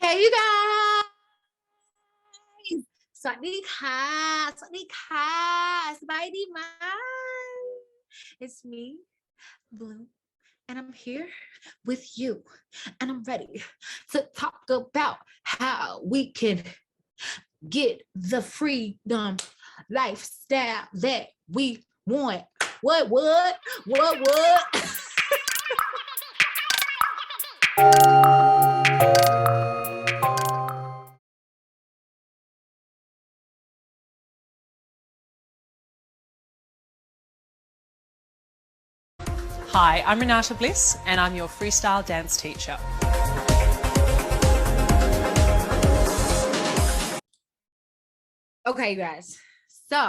Hey you guys! สวัสดีค่ะสบายดีไหม It's me, Blue, and I'm here with you, and I'm ready to talk about how we can get the freedom lifestyle that we want. What? Hi, I'm Renata Bliss and I'm your freestyle dance teacher. Okay, you guys. So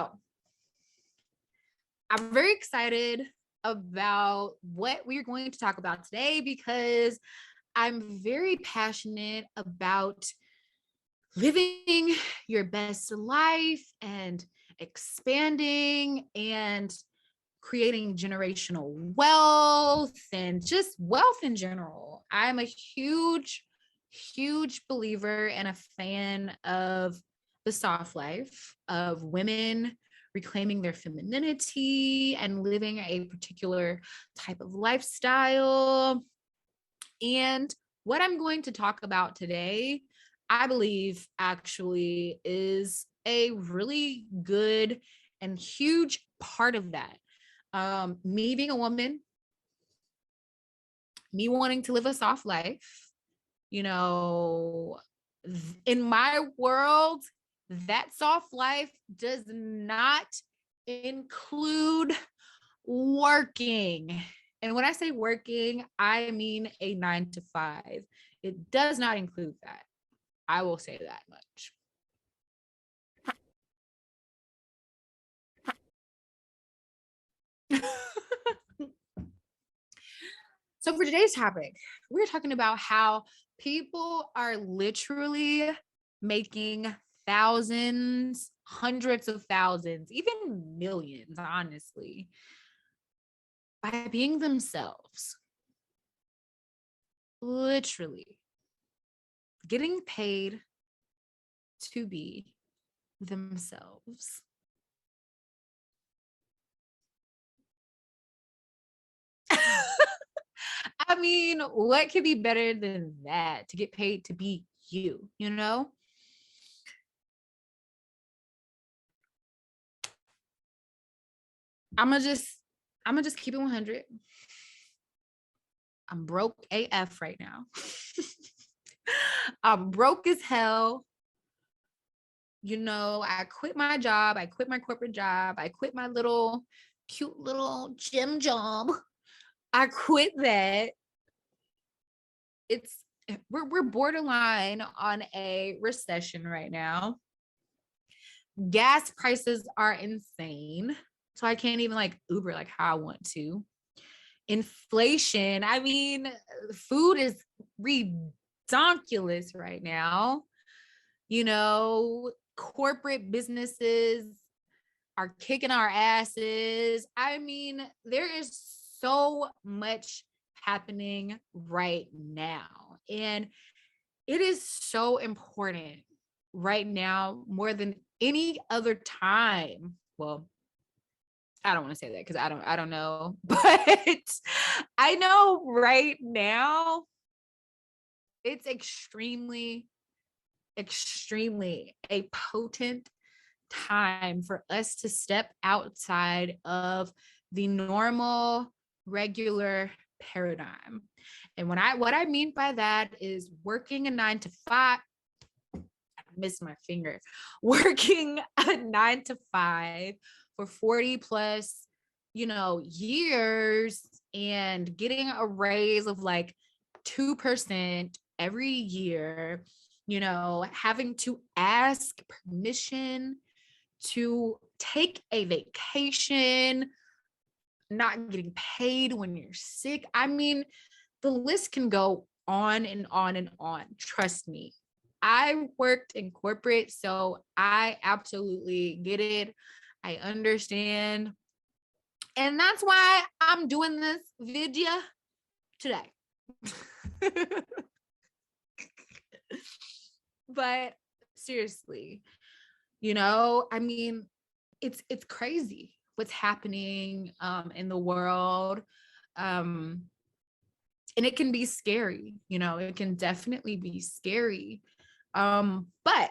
I'm very excited about what we're going to talk about today because I'm very passionate about living your best life and expanding and creating generational wealth and just wealth in general. I'm a huge believer and a fan of the soft life, of women reclaiming their femininity and living a particular type of lifestyle. And what I'm going to talk about today, I believe, actually is a really good and huge part of that. Me being a woman, me wanting to live a soft life, you know, in my world, that soft life does not include working. And when I say working, I mean a 9 to 5. It does not include that. I will say that much. So for today's topic, we're talking about how people are literally making thousands, hundreds of thousands, even millions, honestly, by being themselves. Literally getting paid to be themselves. I mean, what could be better than that, to get paid to be you, you know? I'm gonna just keep it 100. I'm broke AF right now. I'm broke as hell. You know, I quit my job. I quit my corporate job. I quit my little cute little gym job. I quit that. It's we're borderline on a recession right now. Gas prices are insane. So I can't even like Uber like how I want to. Inflation, I mean, food is ridiculous right now. You know, corporate businesses are kicking our asses. I mean, there is so much happening right now. And it is so important right now more than any other time. Well, I don't want to say that because I don't know, but I know right now it's extremely a potent time for us to step outside of the normal regular paradigm. And what I mean by that is working a 9 to 5. I missed my finger. Working a 9 to 5 for 40 plus, years, and getting a raise of like 2% every year, having to ask permission to take a vacation, not getting paid when you're sick. I mean, the list can go on and on and on. Trust me. I worked in corporate, so I absolutely get it. I understand. And that's why I'm doing this video today. But seriously, you know, I mean, it's crazy what's happening in the world. Um, and it can be scary, you know, it can definitely be scary. But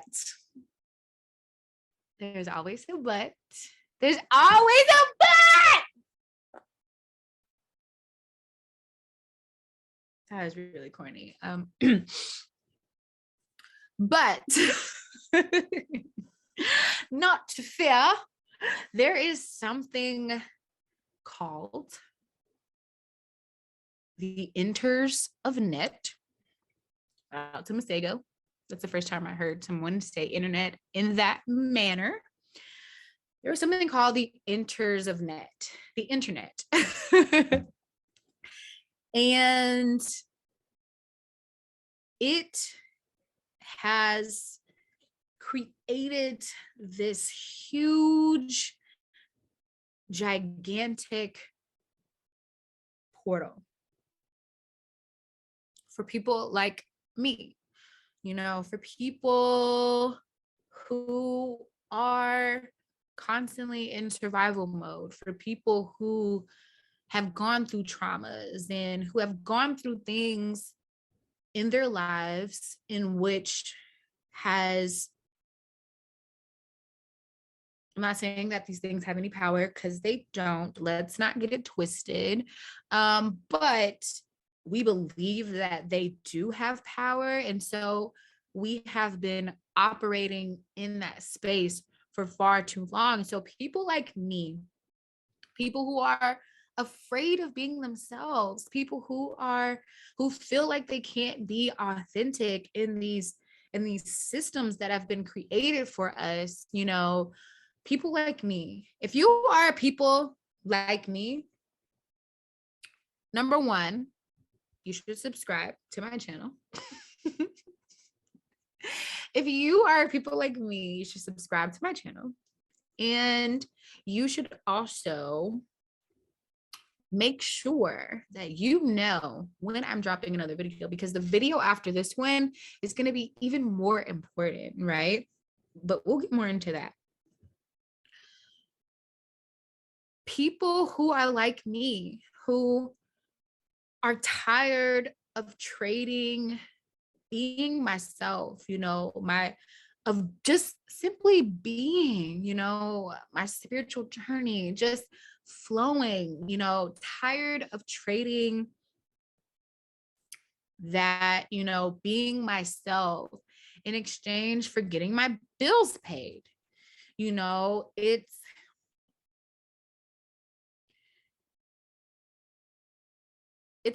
there's always a but. There's always a but. That was really corny. But not to fear, there is something called the enters of net. Out to Masego. That's the first time I heard someone say internet in that manner. There was something called the enters of net, the internet. And it has created this huge, gigantic portal for people like me, you know, for people who are constantly in survival mode, for people who have gone through traumas and who have gone through things in their lives in which has, I'm not saying that these things have any power because they don't. Let's not get it twisted. But we believe that they do have power. And so we have been operating in that space for far too long. So people like me, people who are afraid of being themselves, people who feel like they can't be authentic in these systems that have been created for us, you know, people like me. If you are people like me, number one, you should subscribe to my channel. If you are people like me, you should subscribe to my channel. And you should also make sure that you know when I'm dropping another video, because the video after this one is going to be even more important, right? But we'll get more into that. People who are like me, who are tired of trading being myself, you know, of just simply being, you know, my spiritual journey, just flowing, you know, tired of trading that, you know, being myself in exchange for getting my bills paid. You know, it's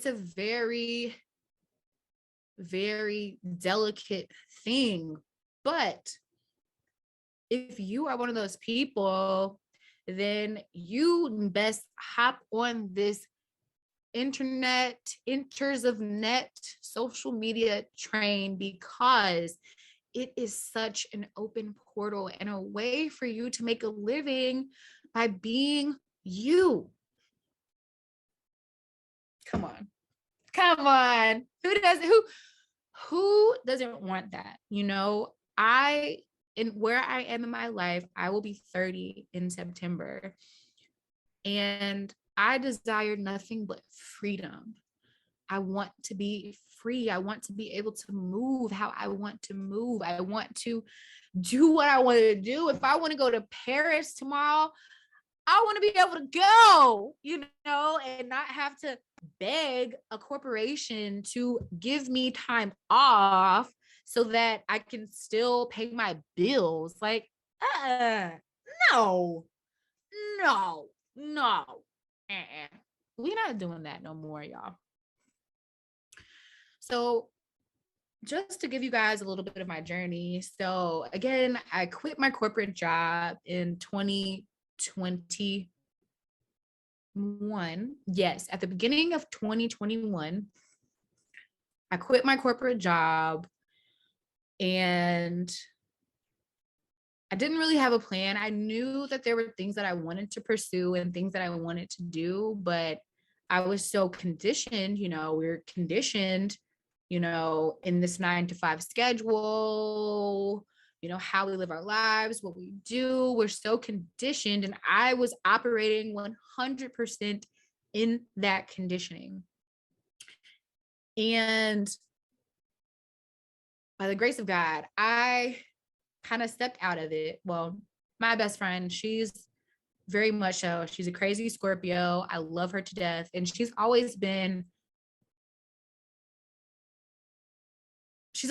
a very, very delicate thing. But if you are one of those people, then you best hop on this internet, enters of net, social media train, because it is such an open portal and a way for you to make a living by being you. Come on. Come on. Who doesn't want that? You know, in where I am in my life, I will be 30 in September. And I desire nothing but freedom. I want to be free. I want to be able to move how I want to move. I want to do what I want to do. If I want to go to Paris tomorrow, I want to be able to go, you know, and not have to beg a corporation to give me time off so that I can still pay my bills. Like, no, no, no. We're not doing that no more, y'all. So just to give you guys a little bit of my journey. So again, I quit my corporate job in 2021. Yes, at the beginning of 2021, I quit my corporate job and I didn't really have a plan. I knew that there were things that I wanted to pursue and things that I wanted to do, but I was so conditioned, you know, we're conditioned in this 9 to 5 schedule, how we live our lives, what we do. We're so conditioned. And I was operating 100% in that conditioning. And by the grace of God, I kind of stepped out of it. Well, my best friend, she's very much so. She's a crazy Scorpio. I love her to death. And she's a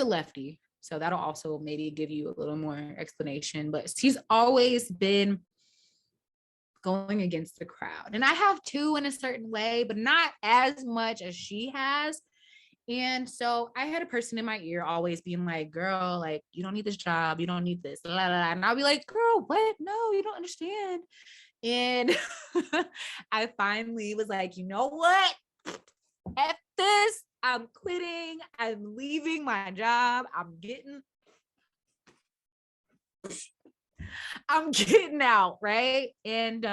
lefty. So that'll also maybe give you a little more explanation. But she's always been going against the crowd. And I have too in a certain way, but not as much as she has. And so I had a person in my ear always being like, girl, like, you don't need this job. You don't need this. Blah, blah, blah. And I'll be like, girl, what? No, you don't understand. And I finally was like, you know what? F this. I'm quitting. I'm leaving my job. I'm getting out, right? And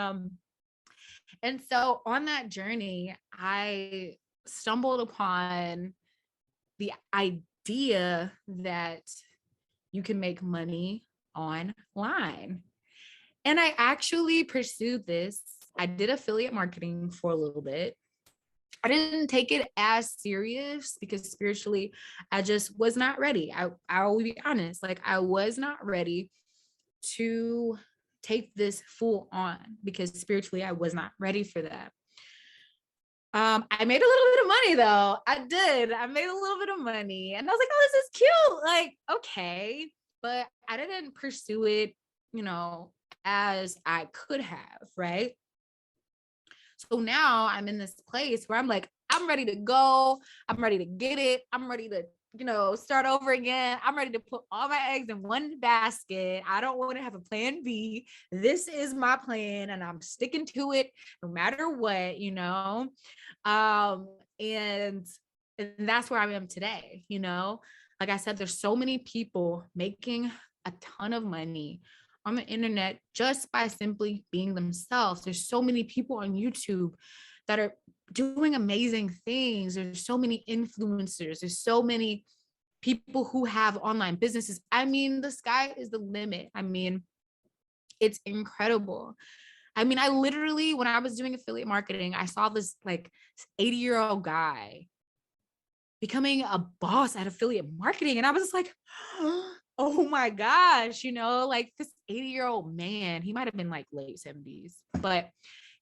so on that journey, I stumbled upon the idea that you can make money online. And I actually pursued this. I did affiliate marketing for a little bit. I didn't take it as serious because spiritually, I just was not ready. I will be honest, like I was not ready to take this full on because spiritually, I was not ready for that. I made a little bit of money though. I did. I made a little bit of money and I was like, oh, this is cute. Like, okay. But I didn't pursue it, as I could have, right? So now I'm in this place where I'm like, I'm ready to go. I'm ready to get it. I'm ready to, start over again. I'm ready to put all my eggs in one basket. I don't want to have a plan B. This is my plan and I'm sticking to it no matter what, and that's where I am today, Like I said, there's so many people making a ton of money on the internet just by simply being themselves. There's so many people on YouTube that are doing amazing things. There's so many influencers. There's so many people who have online businesses. I mean, the sky is the limit. I mean, it's incredible. I mean, I literally, when I was doing affiliate marketing, I saw this like 80-year-old guy becoming a boss at affiliate marketing. And I was like, oh my gosh, like this 80-year-old man, he might've been like late 70s, but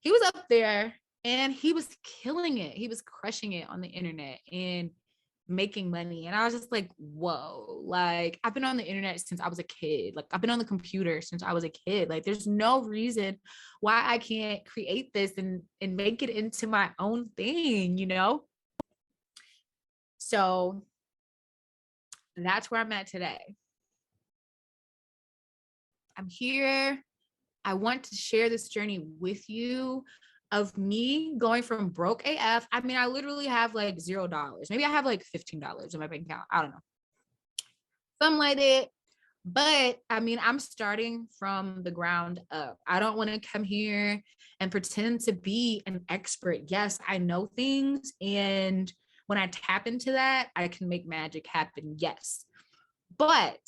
he was up there and he was killing it. He was crushing it on the internet and making money. And I was just like, whoa, like I've been on the internet since I was a kid. Like I've been on the computer since I was a kid. Like there's no reason why I can't create this and make it into my own thing, So that's where I'm at today. I'm here. I want to share this journey with you of me going from broke AF. I mean, I literally have like $0. Maybe I have like $15 in my bank account. I don't know. Something like that. But I mean, I'm starting from the ground up. I don't want to come here and pretend to be an expert. Yes, I know things. And when I tap into that, I can make magic happen. Yes. But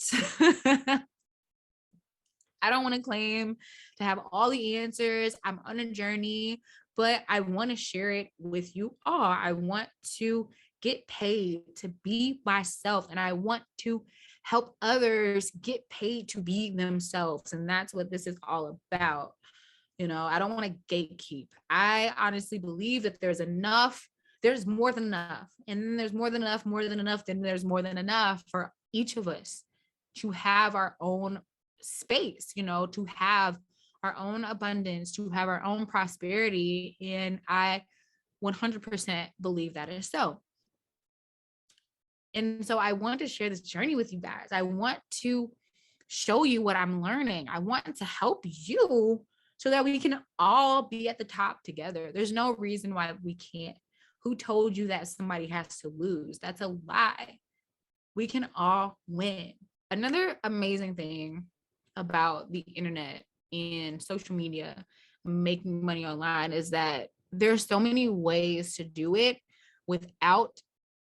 I don't want to claim to have all the answers. I'm on a journey, but I want to share it with you all. I want to get paid to be myself, and I want to help others get paid to be themselves. And that's what this is all about. I don't want to gatekeep. I honestly believe that there's more than enough. And then there's more than enough, then there's more than enough for each of us to have our own space, to have our own abundance, to have our own prosperity. And I 100% believe that is so. And so I want to share this journey with you guys. I want to show you what I'm learning. I want to help you so that we can all be at the top together. There's no reason why we can't. Who told you that somebody has to lose? That's a lie. We can all win. Another amazing thing about the internet and social media, making money online, is that there's so many ways to do it without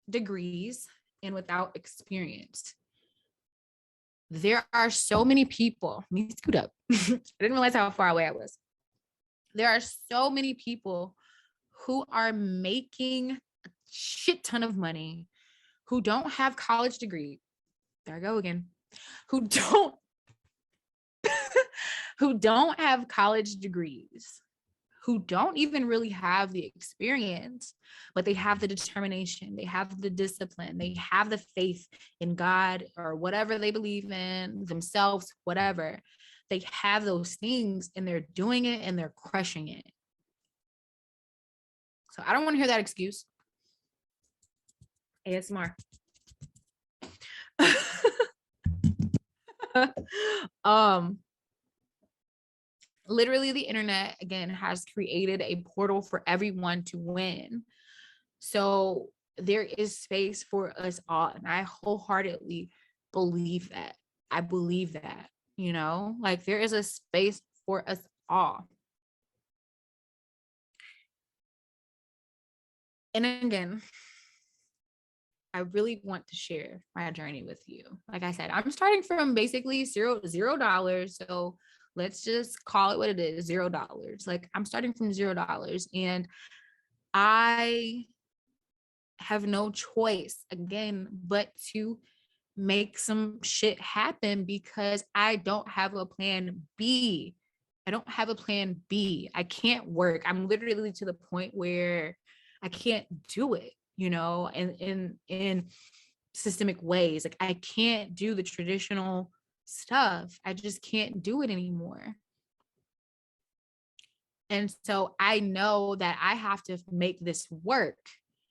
degrees and without experience. There are so many people. Let me scoot up. I didn't realize how far away I was. There are so many people who are making a shit ton of money, who don't have college degree. There I go again. Who don't who don't have college degrees, who don't even really have the experience, but they have the determination, they have the discipline, they have the faith in God or whatever they believe in, themselves, whatever. They have those things and they're doing it and they're crushing it. So I don't want to hear that excuse. ASMR. Literally the internet again has created a portal for everyone to win. So there is space for us all, and I wholeheartedly believe that. I believe that, you know, like there is a space for us all. And again, I really want to share my journey with you. Like I said, I'm starting from basically $0. So let's just call it what it is, $0. Like I'm starting from $0, and I have no choice again but to make some shit happen because I don't have a plan B. I don't have a plan B. I can't work. I'm literally to the point where I can't do it, you know, in systemic ways. Like I can't do the traditional stuff. I just can't do it anymore. And so I know that I have to make this work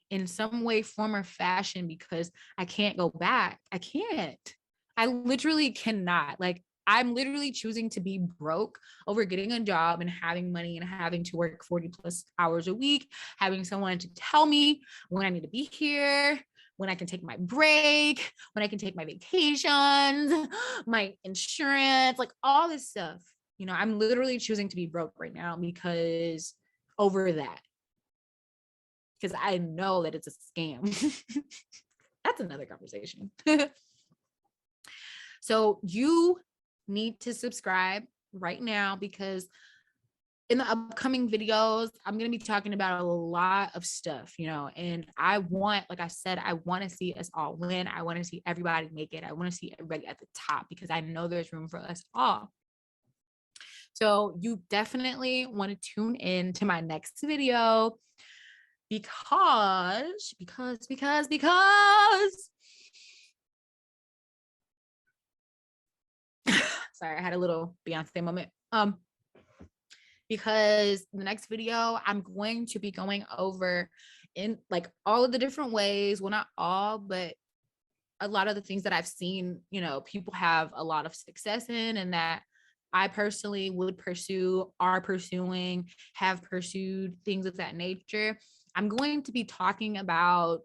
in some way, form, or fashion because I can't go back. I can't. I literally cannot. Like, I'm literally choosing to be broke over getting a job and having money and having to work 40 plus hours a week, having someone to tell me when I need to be here, when I can take my break, when I can take my vacations, my insurance, like all this stuff. You know, I'm literally choosing to be broke right now because over that. Because I know that it's a scam. That's another conversation. So you need to subscribe right now because in the upcoming videos, I'm going to be talking about a lot of stuff, you know, and I want, like I said, I want to see us all win. I want to see everybody make it. I want to see everybody at the top because I know there's room for us all. So you definitely want to tune in to my next video because sorry, I had a little Beyonce moment. Because the next video I'm going to be going over in like all of the different ways, well, not all, but a lot of the things that I've seen, you know, people have a lot of success in and that I personally would pursue, are pursuing, have pursued, things of that nature. I'm going to be talking about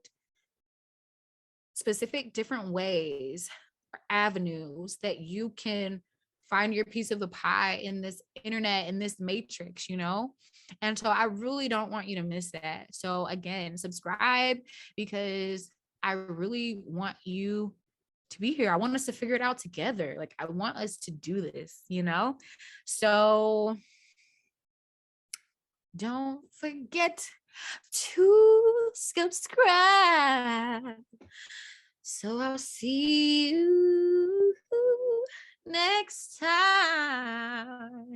specific different ways or avenues that you can find your piece of the pie in this internet, in this matrix, you know? And so I really don't want you to miss that. So again, subscribe because I really want you to be here. I want us to figure it out together. Like I want us to do this, you know? So don't forget to subscribe. So I'll see you next time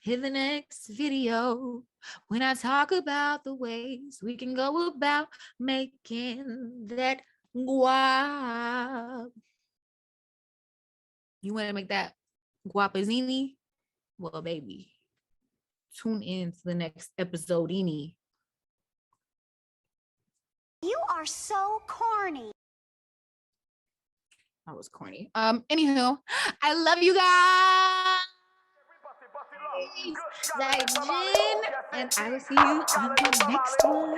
in the next video when I talk about the ways we can go about making that guap. You want to make that guapazzini? Well, baby, tune in to the next episode. You are so corny. That was corny. Anywho, I love you guys. Like Jen, and I will see you on the next one.